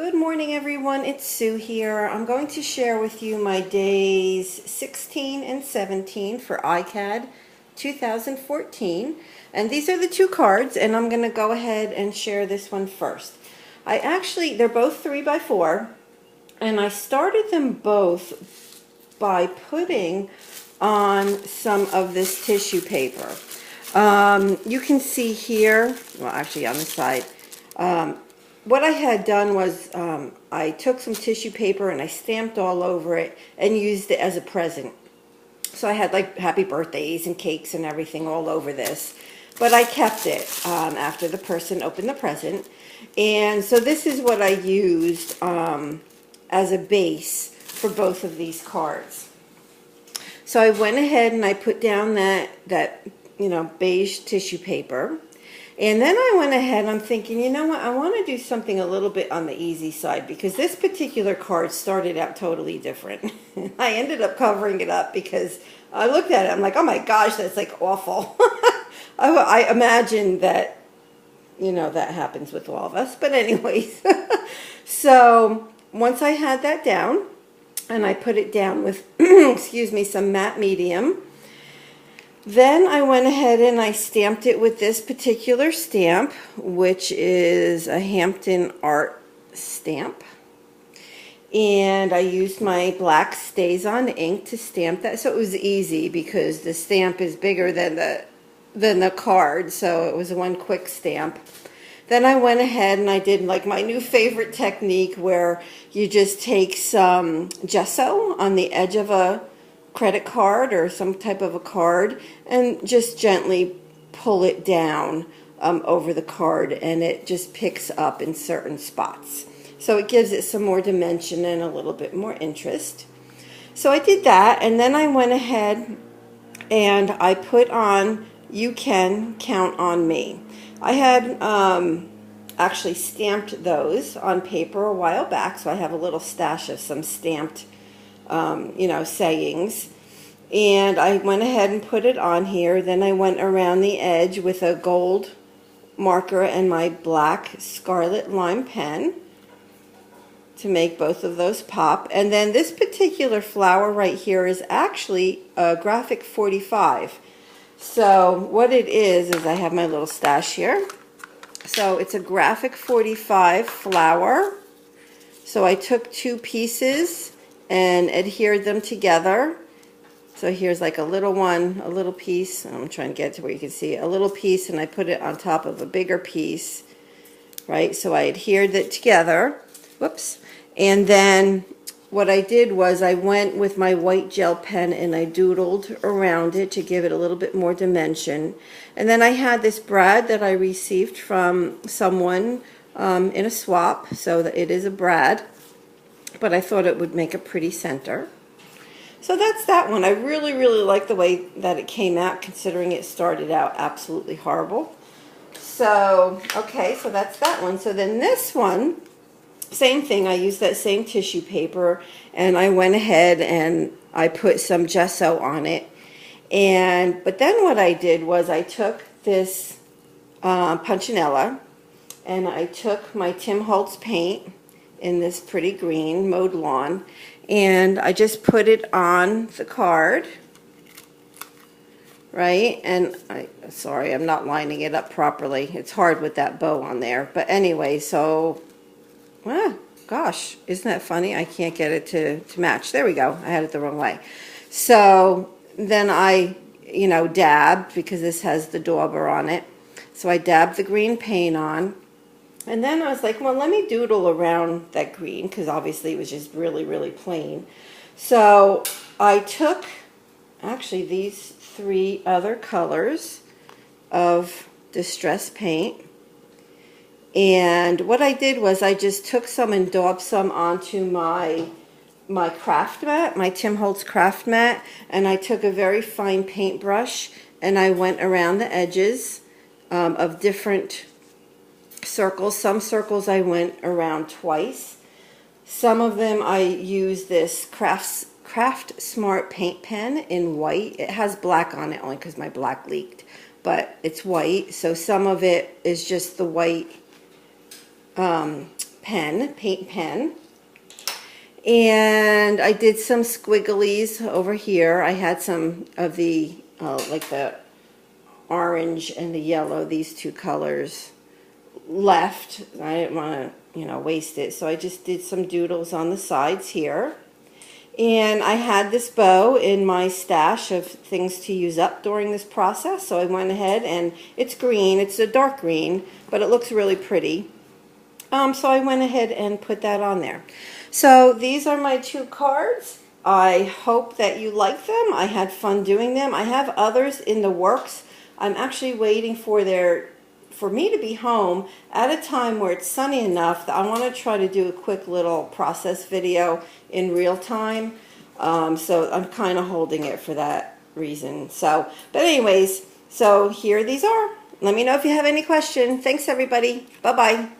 Good morning, everyone. It's Sue here. I'm going to share with you my days 16 and 17 for ICAD 2014. And these are the two cards, and I'm going to go ahead and share this one first. They're both 3x4, and I started them both by putting on some of this tissue paper. You can see here, well, actually on the side, what I had done was I took some tissue paper and I stamped all over it and used it as a present. So I had like happy birthdays and cakes and everything all over this. But I kept it after the person opened the present. And so this is what I used as a base for both of these cards. So I went ahead and I put down that beige tissue paper. And then I went ahead, I'm thinking, you know what, I want to do something a little bit on the easy side because this particular card started out totally different. I ended up covering it up because I looked at it, I'm like, oh my gosh, that's like awful. I imagine that, that happens with all of us. But anyways, so once I had that down, and I put it down with, excuse me, some matte medium. Then I went ahead and I stamped it with this particular stamp, which is a Hampton Art stamp. And I used my black StazOn ink to stamp that, so it was easy because the stamp is bigger than the card, so it was one quick stamp. Then I went ahead and I did like my new favorite technique where you just take some gesso on the edge of a credit card or some type of a card and just gently pull it down over the card, and it just picks up in certain spots. So it gives it some more dimension and a little bit more interest. So I did that, and then I went ahead and I put on "You Can Count on Me." I had actually stamped those on paper a while back, so I have a little stash of some stamped sayings. And I went ahead and put it on here. Then I went around the edge with a gold marker and my black Scarlet Lime pen to make both of those pop. And then this particular flower right here is actually a graphic 45. So what it is I have my little stash here. So it's a graphic 45 flower. So I took two pieces and adhered them together. So here's like a little one, a little piece. I'm trying to get to where you can see it. A little piece, and I put it on top of a bigger piece, right? So I adhered it together. Whoops. And then what I did was I went with my white gel pen and I doodled around it to give it a little bit more dimension. And then I had this brad that I received from someone in a swap, so that it is a brad, but I thought it would make a pretty center. So that's that one. I really, really like the way that it came out, considering it started out absolutely horrible. So, okay, so that's that one. So then this one, same thing. I used that same tissue paper, and I went ahead and I put some gesso on it. But then what I did was I took this Punchinella, and I took my Tim Holtz paint in this pretty green mowed lawn, and I just put it on the card, right? And sorry, I'm not lining it up properly. It's hard with that bow on there. But anyway, so, gosh, isn't that funny? I can't get it to match. There we go. I had it the wrong way. So then I, dabbed, because this has the dauber on it. So I dabbed the green paint on. And then I was like, well, let me doodle around that green, because obviously it was just really, really plain. So I took, actually, these three other colors of distress paint. And what I did was I just took some and daubed some onto my craft mat, my Tim Holtz craft mat. And I took a very fine paintbrush and I went around the edges of different circles. Some circles I went around twice. Some of them I used this Craft Smart paint pen in white. It has black on it only because my black leaked, but it's white. So some of it is just the white pen, paint pen. And I did some squigglies over here. I had some of the, like the orange and the yellow, these two colors left. I didn't want to, waste it. So I just did some doodles on the sides here. And I had this bow in my stash of things to use up during this process. So I went ahead, and it's green. It's a dark green, but it looks really pretty. So I went ahead and put that on there. So these are my two cards. I hope that you like them. I had fun doing them. I have others in the works. I'm actually waiting for me to be home at a time where it's sunny enough that I want to try to do a quick little process video in real time. So I'm kind of holding it for that reason. So, but anyways, so here these are. Let me know if you have any questions. Thanks, everybody. Bye-bye.